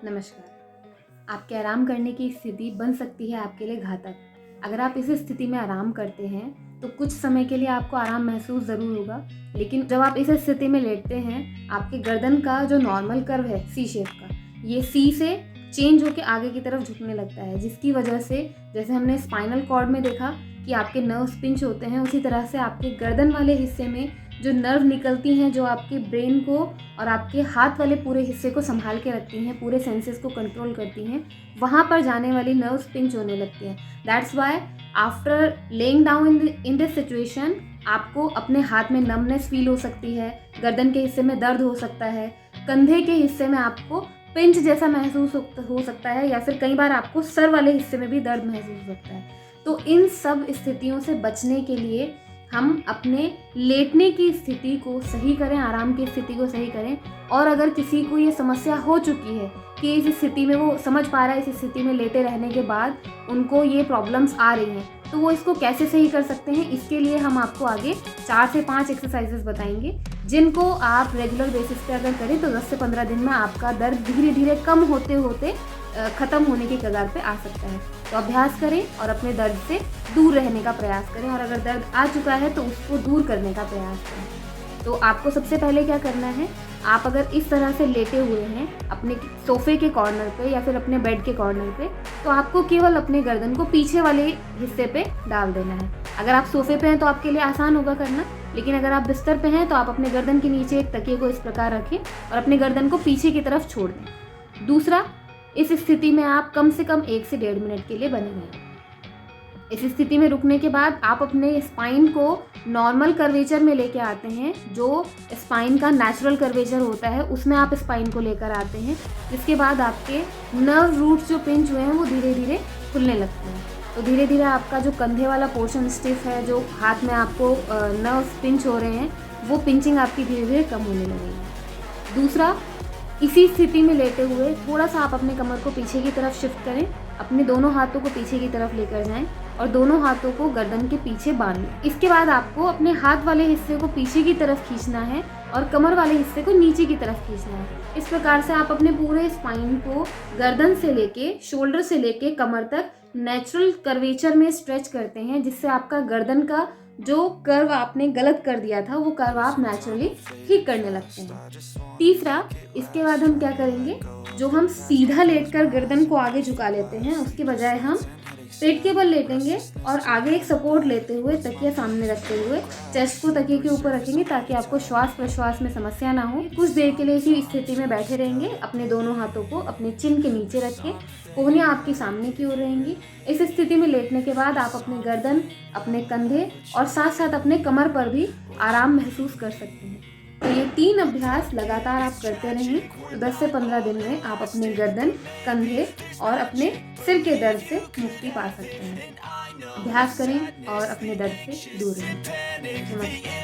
नमस्कार। आपके आराम करने की स्थिति बन सकती है आपके लिए घातक। अगर आप इस स्थिति में आराम करते हैं तो कुछ समय के लिए आपको आराम महसूस ज़रूर होगा, लेकिन जब आप इस स्थिति में लेटते हैं, आपके गर्दन का जो नॉर्मल कर्व है सी शेप का, ये सी से चेंज होकर आगे की तरफ झुकने लगता है, जिसकी वजह से जैसे हमने स्पाइनल कॉर्ड में देखा कि आपके नर्व्स पिंच होते हैं, उसी तरह से आपके गर्दन वाले हिस्से में जो नर्व निकलती हैं, जो आपके ब्रेन को और आपके हाथ वाले पूरे हिस्से को संभाल के रखती हैं, पूरे सेंसेस को कंट्रोल करती हैं, वहाँ पर जाने वाली नर्व्स पिंच होने लगती हैं। That's why after laying down in this situation आपको अपने हाथ में नमनेस फील हो सकती है, गर्दन के हिस्से में दर्द हो सकता है, कंधे के हिस्से में आपको पिंच जैसा महसूस हो सकता है, या फिर कई बार आपको सर वाले हिस्से में भी दर्द महसूस हो सकता है। तो इन सब स्थितियों से बचने के लिए हम अपने लेटने की स्थिति को सही करें, आराम की स्थिति को सही करें। और अगर किसी को ये समस्या हो चुकी है कि इस स्थिति में वो समझ पा रहा है, इस स्थिति में लेटे रहने के बाद उनको ये प्रॉब्लम्स आ रही हैं, तो वो इसको कैसे सही कर सकते हैं, इसके लिए हम आपको आगे 4 से 5 एक्सरसाइजेस बताएंगे, जिनको आप रेगुलर बेसिस पे अगर करें तो 10 से 15 दिन में आपका दर्द धीरे धीरे कम होते होते ख़त्म होने की कगार पे आ सकता है। तो अभ्यास करें और अपने दर्द से दूर रहने का प्रयास करें, और अगर दर्द आ चुका है तो उसको दूर करने का प्रयास करें। तो आपको सबसे पहले क्या करना है, आप अगर इस तरह से लेटे हुए हैं अपने सोफ़े के कॉर्नर पे या फिर अपने बेड के कॉर्नर पे, तो आपको केवल अपने गर्दन को पीछे वाले हिस्से पे डाल देना है। अगर आप सोफ़े पे हैं तो आपके लिए आसान होगा करना, लेकिन अगर आप बिस्तर पे हैं तो आप अपने गर्दन के नीचे एक तकिए को इस प्रकार रखें और अपने गर्दन को पीछे की तरफ छोड़ दें। दूसरा, इस स्थिति में आप कम से कम 1 से 1.5 मिनट के लिए बने रहें। इस स्थिति में रुकने के बाद आप अपने स्पाइन को नॉर्मल कर्वेचर में लेके आते हैं, जो स्पाइन का नेचुरल कर्वेचर होता है उसमें आप स्पाइन को लेकर आते हैं, जिसके बाद आपके नर्व रूट्स जो पिंच हुए हैं वो धीरे धीरे खुलने लगते हैं। तो धीरे धीरे आपका जो कंधे वाला पोर्शन स्टिफ है, जो हाथ में आपको नर्व पिंच हो रहे हैं, वो पिंचिंग आपकी धीरे धीरे कम होने लगेगी। दूसरा, इसी स्थिति में लेटे हुए थोड़ा सा आप अपने कमर को पीछे की तरफ शिफ्ट करें, अपने दोनों हाथों को पीछे की तरफ लेकर जाएं और दोनों हाथों को गर्दन के पीछे बांध लें। इसके बाद आपको अपने हाथ वाले हिस्से को पीछे की तरफ खींचना है और कमर वाले हिस्से को नीचे की तरफ खींचना है। इस प्रकार से आप अपने पूरे स्पाइन को गर्दन से लेके शोल्डर से लेके कमर तक नेचुरल कर्वेचर में स्ट्रेच करते हैं, जिससे आपका गर्दन का जो कर्व आपने गलत कर दिया था वो कर्व आप नेचुरली ठीक करने लगते हैं। तीसरा, इसके बाद हम क्या करेंगे, जो हम सीधा लेटकर गर्दन को आगे झुका लेते हैं उसके बजाय हम पेट के बल लेटेंगे और आगे एक सपोर्ट लेते हुए तकिया सामने रखते हुए चेस्ट को तकिए के ऊपर रखेंगे, ताकि आपको श्वास प्रश्वास में समस्या ना हो। कुछ देर के लिए इसी स्थिति में बैठे रहेंगे, अपने दोनों हाथों को अपने चिन के नीचे रख के, कोहनियाँ आपकी सामने की ओर रहेंगी। इस स्थिति में लेटने के बाद आप अपने गर्दन, अपने कंधे और साथ साथ अपने कमर पर भी आराम महसूस कर सकते हैं। तो ये 3 अभ्यास लगातार आप करते रहें तो 10 से 15 दिन में आप अपने गर्दन, कंधे और अपने सिर के दर्द से मुक्ति पा सकते हैं। अभ्यास करें और अपने दर्द से दूर रहें। नमस्कार।